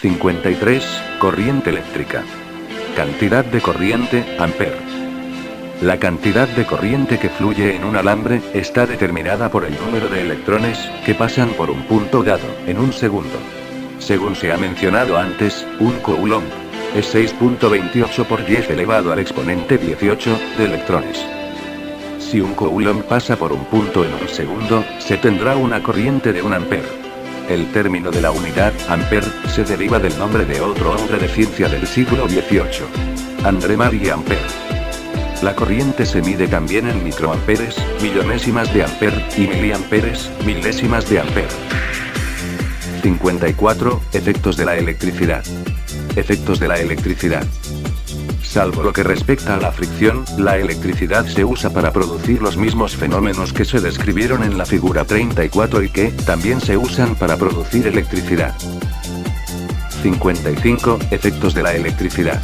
53. Corriente eléctrica. Cantidad de corriente, amper. La cantidad de corriente que fluye en un alambre está determinada por el número de electrones que pasan por un punto dado en un segundo. Según se ha mencionado antes, un coulomb es 6.28 por 10 elevado al exponente 18 de electrones. Si un coulomb pasa por un punto en un segundo, se tendrá una corriente de 1 amper. El término de la unidad, amper, se deriva del nombre de otro hombre de ciencia del siglo XVIII. André-Marie Ampère. La corriente se mide también en microamperes, millonésimas de amper, y miliamperes, milésimas de amper. 54. Efectos de la electricidad. Efectos de la electricidad. Salvo lo que respecta a la fricción, la electricidad se usa para producir los mismos fenómenos que se describieron en la figura 34 y que también se usan para producir electricidad. 55. Efectos de la electricidad.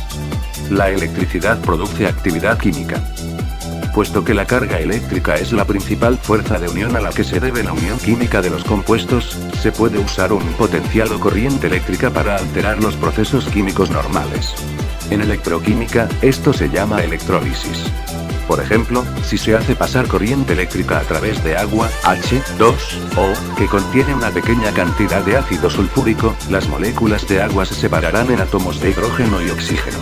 La electricidad produce actividad química. Puesto que la carga eléctrica es la principal fuerza de unión a la que se debe la unión química de los compuestos, se puede usar un potencial o corriente eléctrica para alterar los procesos químicos normales. En electroquímica, esto se llama electrólisis. Por ejemplo, si se hace pasar corriente eléctrica a través de agua, H2O, que contiene una pequeña cantidad de ácido sulfúrico, las moléculas de agua se separarán en átomos de hidrógeno y oxígeno.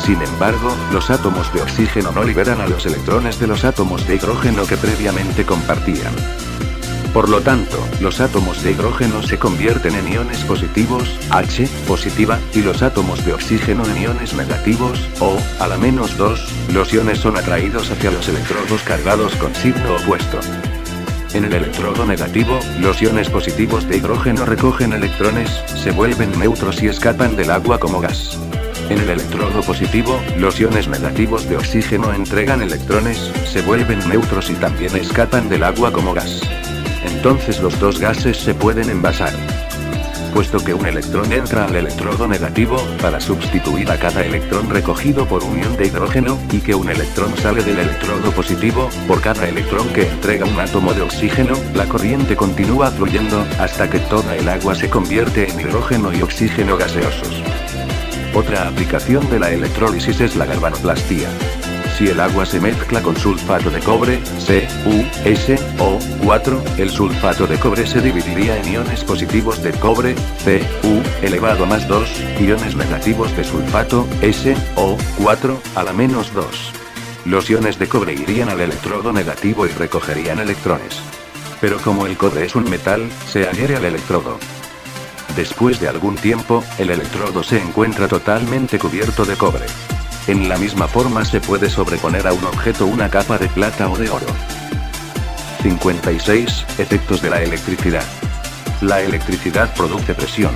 Sin embargo, los átomos de oxígeno no liberan a los electrones de los átomos de hidrógeno que previamente compartían. Por lo tanto, los átomos de hidrógeno se convierten en iones positivos, H, positiva, y los átomos de oxígeno en iones negativos, O, a la -2, los iones son atraídos hacia los electrodos cargados con signo opuesto. En el electrodo negativo, los iones positivos de hidrógeno recogen electrones, se vuelven neutros y escapan del agua como gas. En el electrodo positivo, los iones negativos de oxígeno entregan electrones, se vuelven neutros y también escapan del agua como gas. Entonces los dos gases se pueden envasar. Puesto que un electrón entra al electrodo negativo, para sustituir a cada electrón recogido por un ion de hidrógeno, y que un electrón sale del electrodo positivo, por cada electrón que entrega un átomo de oxígeno, la corriente continúa fluyendo, hasta que toda el agua se convierte en hidrógeno y oxígeno gaseosos. Otra aplicación de la electrólisis es la galvanoplastía. Si el agua se mezcla con sulfato de cobre, CuSO4, el sulfato de cobre se dividiría en iones positivos de cobre, Cu, elevado a +2, iones negativos de sulfato, SO4, a la -2. Los iones de cobre irían al electrodo negativo y recogerían electrones. Pero como el cobre es un metal, se adhiere al electrodo. Después de algún tiempo, el electrodo se encuentra totalmente cubierto de cobre. En la misma forma se puede sobreponer a un objeto una capa de plata o de oro. 56. Efectos de la electricidad. La electricidad produce presión.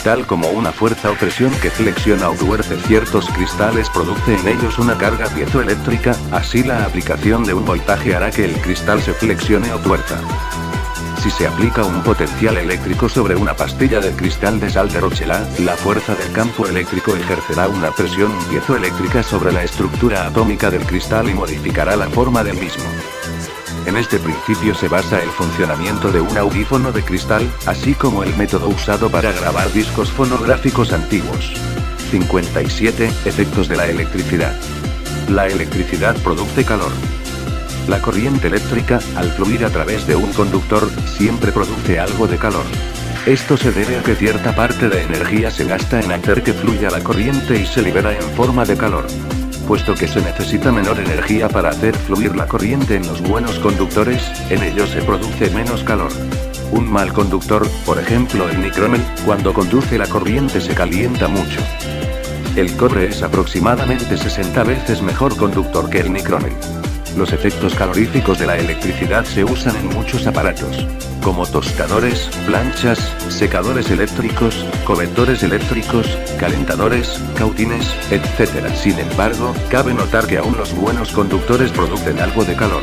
Tal como una fuerza o presión que flexiona o tuerce ciertos cristales produce en ellos una carga piezoeléctrica, así la aplicación de un voltaje hará que el cristal se flexione o tuerza. Si se aplica un potencial eléctrico sobre una pastilla de cristal de sal de Rochela, la fuerza del campo eléctrico ejercerá una presión piezoeléctrica sobre la estructura atómica del cristal y modificará la forma del mismo. En este principio se basa el funcionamiento de un audífono de cristal, así como el método usado para grabar discos fonográficos antiguos. 57. Efectos de la electricidad. La electricidad produce calor. La corriente eléctrica, al fluir a través de un conductor, siempre produce algo de calor. Esto se debe a que cierta parte de energía se gasta en hacer que fluya la corriente y se libera en forma de calor. Puesto que se necesita menor energía para hacer fluir la corriente en los buenos conductores, en ellos se produce menos calor. Un mal conductor, por ejemplo el nicrómel, cuando conduce la corriente se calienta mucho. El cobre es aproximadamente 60 veces mejor conductor que el nicrómel. Los efectos caloríficos de la electricidad se usan en muchos aparatos, como tostadores, planchas, secadores eléctricos, cobertores eléctricos, calentadores, cautines, etc. Sin embargo, cabe notar que aún los buenos conductores producen algo de calor.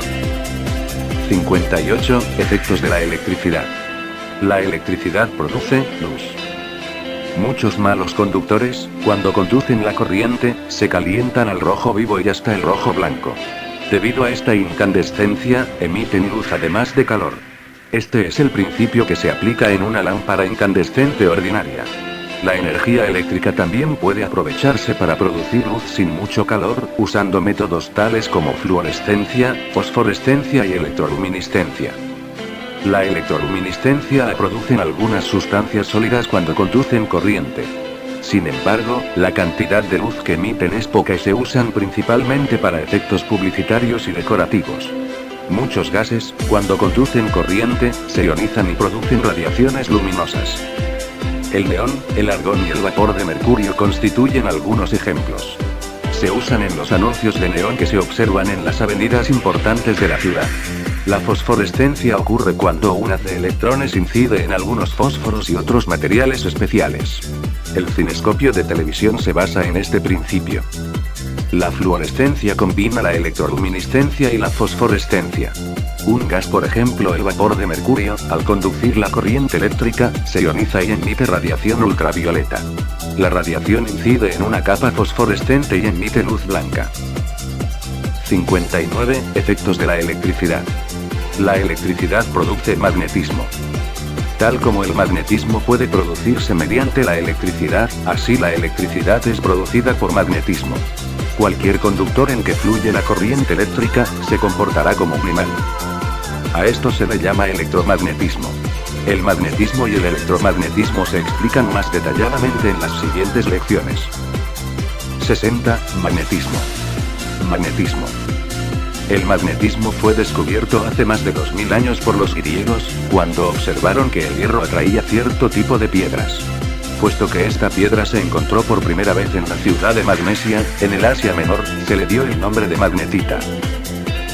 58. Efectos de la electricidad. La electricidad produce luz. Muchos malos conductores, cuando conducen la corriente, se calientan al rojo vivo y hasta el rojo blanco. Debido a esta incandescencia, emiten luz además de calor. Este es el principio que se aplica en una lámpara incandescente ordinaria. La energía eléctrica también puede aprovecharse para producir luz sin mucho calor, usando métodos tales como fluorescencia, fosforescencia y electroluminiscencia. La electroluminiscencia la producen algunas sustancias sólidas cuando conducen corriente. Sin embargo, la cantidad de luz que emiten es poca y se usan principalmente para efectos publicitarios y decorativos. Muchos gases, cuando conducen corriente, se ionizan y producen radiaciones luminosas. El neón, el argón y el vapor de mercurio constituyen algunos ejemplos. Se usan en los anuncios de neón que se observan en las avenidas importantes de la ciudad. La fosforescencia ocurre cuando un haz de electrones incide en algunos fósforos y otros materiales especiales. El cinescopio de televisión se basa en este principio. La fluorescencia combina la electroluminiscencia y la fosforescencia. Un gas, por ejemplo el vapor de mercurio, al conducir la corriente eléctrica, se ioniza y emite radiación ultravioleta. La radiación incide en una capa fosforescente y emite luz blanca. 59. Efectos de la electricidad. La electricidad produce magnetismo. Tal como el magnetismo puede producirse mediante la electricidad, así la electricidad es producida por magnetismo. Cualquier conductor en que fluye la corriente eléctrica, se comportará como un imán. A esto se le llama electromagnetismo. El magnetismo y el electromagnetismo se explican más detalladamente en las siguientes lecciones. 60. Magnetismo. Magnetismo. El magnetismo fue descubierto hace más de 2000 años por los griegos, cuando observaron que el hierro atraía cierto tipo de piedras. Puesto que esta piedra se encontró por primera vez en la ciudad de Magnesia, en el Asia Menor, se le dio el nombre de magnetita.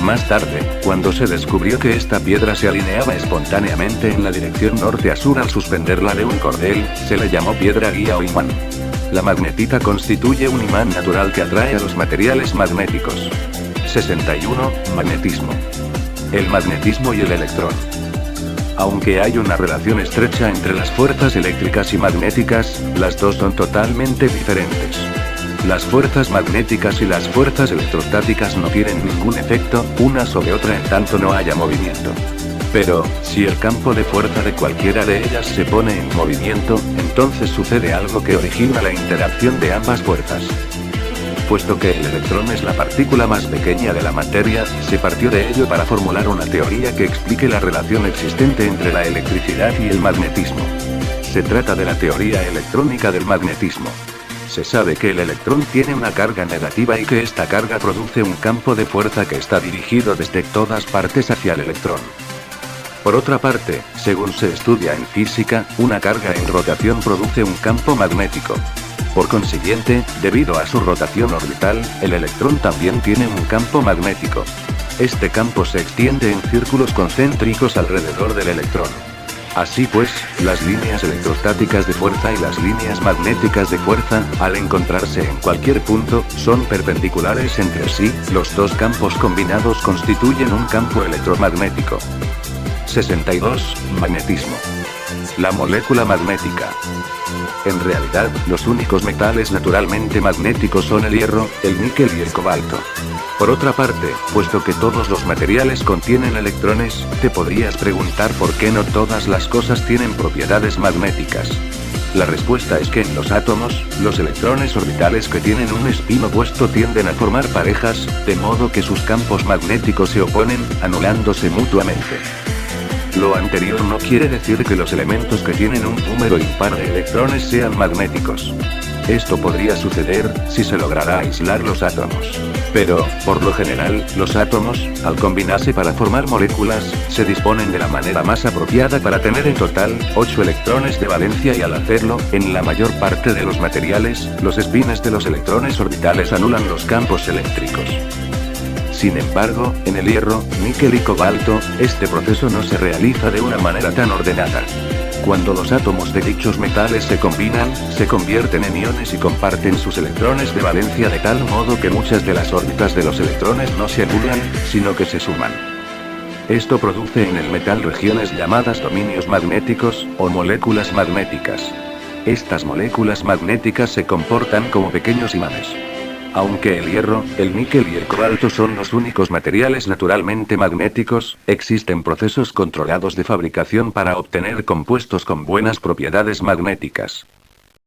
Más tarde, cuando se descubrió que esta piedra se alineaba espontáneamente en la dirección norte a sur al suspenderla de un cordel, se le llamó piedra guía o imán. La magnetita constituye un imán natural que atrae a los materiales magnéticos. 61. Magnetismo. El magnetismo y el electrón. Aunque hay una relación estrecha entre las fuerzas eléctricas y magnéticas, las dos son totalmente diferentes. Las fuerzas magnéticas y las fuerzas electrostáticas no tienen ningún efecto, una sobre otra en tanto no haya movimiento. Pero, si el campo de fuerza de cualquiera de ellas se pone en movimiento, entonces sucede algo que origina la interacción de ambas fuerzas. Puesto que el electrón es la partícula más pequeña de la materia, se partió de ello para formular una teoría que explique la relación existente entre la electricidad y el magnetismo. Se trata de la teoría electrónica del magnetismo. Se sabe que el electrón tiene una carga negativa y que esta carga produce un campo de fuerza que está dirigido desde todas partes hacia el electrón. Por otra parte, según se estudia en física, una carga en rotación produce un campo magnético. Por consiguiente, debido a su rotación orbital, el electrón también tiene un campo magnético. Este campo se extiende en círculos concéntricos alrededor del electrón. Así pues, las líneas electrostáticas de fuerza y las líneas magnéticas de fuerza, al encontrarse en cualquier punto, son perpendiculares entre sí, los dos campos combinados constituyen un campo electromagnético. 62. Magnetismo. La molécula magnética. En realidad, los únicos metales naturalmente magnéticos son el hierro, el níquel y el cobalto. Por otra parte, puesto que todos los materiales contienen electrones, te podrías preguntar por qué no todas las cosas tienen propiedades magnéticas. La respuesta es que en los átomos, los electrones orbitales que tienen un spin opuesto tienden a formar parejas, de modo que sus campos magnéticos se oponen, anulándose mutuamente. Lo anterior no quiere decir que los elementos que tienen un número impar de electrones sean magnéticos. Esto podría suceder, si se lograra aislar los átomos. Pero, por lo general, los átomos, al combinarse para formar moléculas, se disponen de la manera más apropiada para tener en total, 8 electrones de valencia y al hacerlo, en la mayor parte de los materiales, los espines de los electrones orbitales anulan los campos eléctricos. Sin embargo, en el hierro, níquel y cobalto, este proceso no se realiza de una manera tan ordenada. Cuando los átomos de dichos metales se combinan, se convierten en iones y comparten sus electrones de valencia de tal modo que muchas de las órbitas de los electrones no se anulan, sino que se suman. Esto produce en el metal regiones llamadas dominios magnéticos, o moléculas magnéticas. Estas moléculas magnéticas se comportan como pequeños imanes. Aunque el hierro, el níquel y el cobalto son los únicos materiales naturalmente magnéticos, existen procesos controlados de fabricación para obtener compuestos con buenas propiedades magnéticas.